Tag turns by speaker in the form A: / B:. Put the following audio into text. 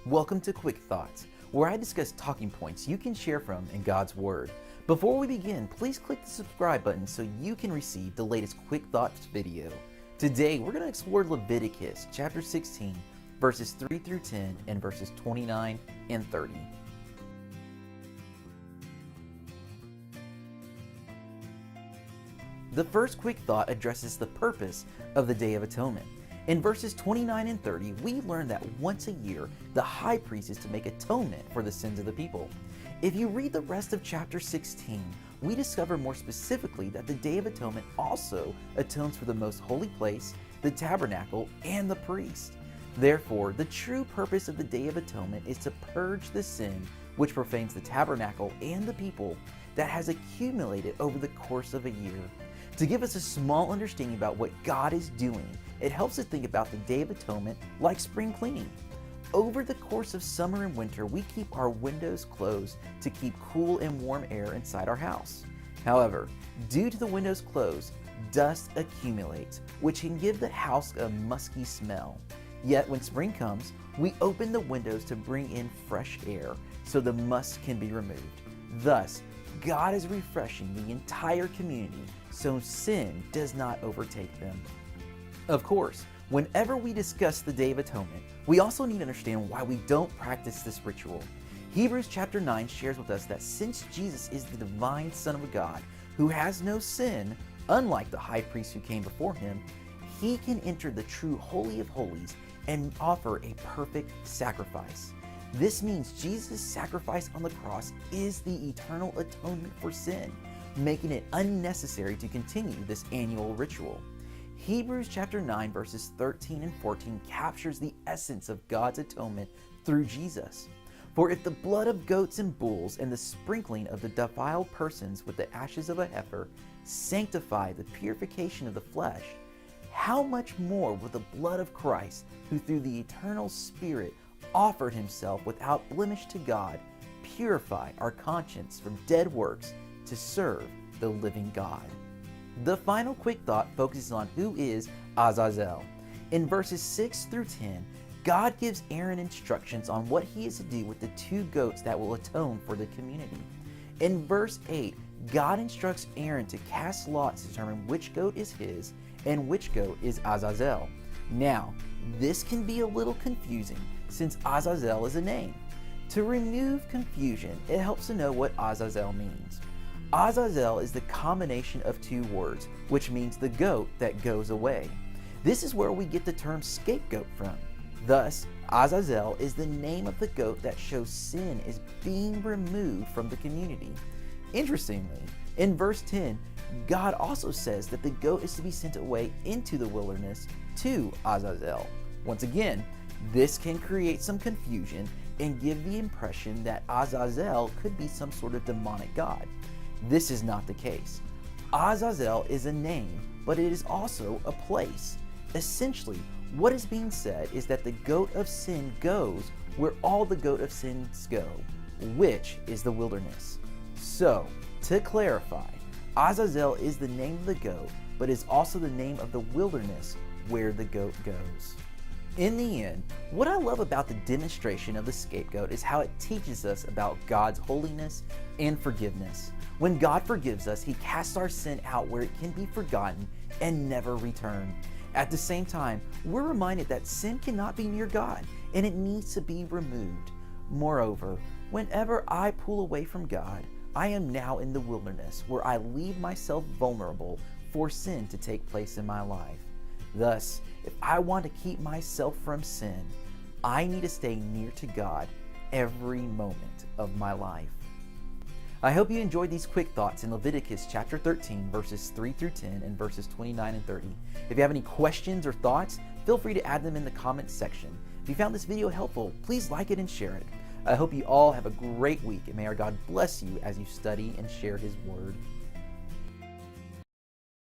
A: Welcome to Quick Thoughts, where I discuss talking points you can share from in God's Word. Before we begin, please click the subscribe button so you can receive the latest Quick Thoughts video. Today, we're going to explore Leviticus chapter 16, verses 3 through 10, and verses 29 and 30. The first quick thought addresses the purpose of the Day of Atonement. In verses 29 and 30, we learn that once a year, the high priest is to make atonement for the sins of the people. If you read the rest of chapter 16, we discover more specifically that the Day of Atonement also atones for the most holy place, the tabernacle, and the priest. Therefore, the true purpose of the Day of Atonement is to purge the sin which profanes the tabernacle and the people that has accumulated over the course of a year. To give us a small understanding about what God is doing, it helps us think about the Day of Atonement like spring cleaning. Over the course of summer and winter, we keep our windows closed to keep cool and warm air inside our house. However, due to the windows closed, dust accumulates, which can give the house a musky smell. Yet when spring comes, we open the windows to bring in fresh air so the must can be removed. Thus, God is refreshing the entire community so sin does not overtake them. Of course, whenever we discuss the Day of Atonement, we also need to understand why we don't practice this ritual. Hebrews chapter 9 shares with us that since Jesus is the divine Son of God who has no sin, unlike the high priest who came before him, he can enter the true Holy of Holies and offer a perfect sacrifice. This means Jesus' sacrifice on the cross is the eternal atonement for sin, making it unnecessary to continue this annual ritual. Hebrews chapter 9 verses 13 and 14 captures the essence of God's atonement through Jesus. For if the blood of goats and bulls and the sprinkling of the defiled persons with the ashes of a heifer sanctify the purification of the flesh, how much more will the blood of Christ, who through the eternal Spirit offered himself without blemish to God, purify our conscience from dead works to serve the living God. The final quick thought focuses on who is Azazel. In verses 6 through 10, God gives Aaron instructions on what he is to do with the two goats that will atone for the community. In verse 8, God instructs Aaron to cast lots to determine which goat is his and which goat is Azazel. Now, this can be a little confusing since Azazel is a name. To remove confusion, it helps to know what Azazel means. Azazel is the combination of two words, which means the goat that goes away. This is where we get the term scapegoat from. Thus, Azazel is the name of the goat that shows sin is being removed from the community. Interestingly, in verse 10, God also says that the goat is to be sent away into the wilderness to Azazel. Once again, this can create some confusion and give the impression that Azazel could be some sort of demonic god. This is not the case. Azazel is a name, but it is also a place. Essentially, what is being said is that the goat of sin goes where all the goat of sins go, which is the wilderness. So, to clarify, Azazel is the name of the goat, but is also the name of the wilderness where the goat goes. In the end, what I love about the demonstration of the scapegoat is how it teaches us about God's holiness and forgiveness. When God forgives us, he casts our sin out where it can be forgotten and never return. At the same time, we're reminded that sin cannot be near God and it needs to be removed. Moreover, whenever I pull away from God, I am now in the wilderness where I leave myself vulnerable for sin to take place in my life. Thus, if I want to keep myself from sin, I need to stay near to God every moment of my life. I hope you enjoyed these quick thoughts in Leviticus chapter 13, verses 3 through 10, and verses 29 and 30. If you have any questions or thoughts, feel free to add them in the comments section. If you found this video helpful, please like it and share it. I hope you all have a great week, and may our God bless you as you study and share his word.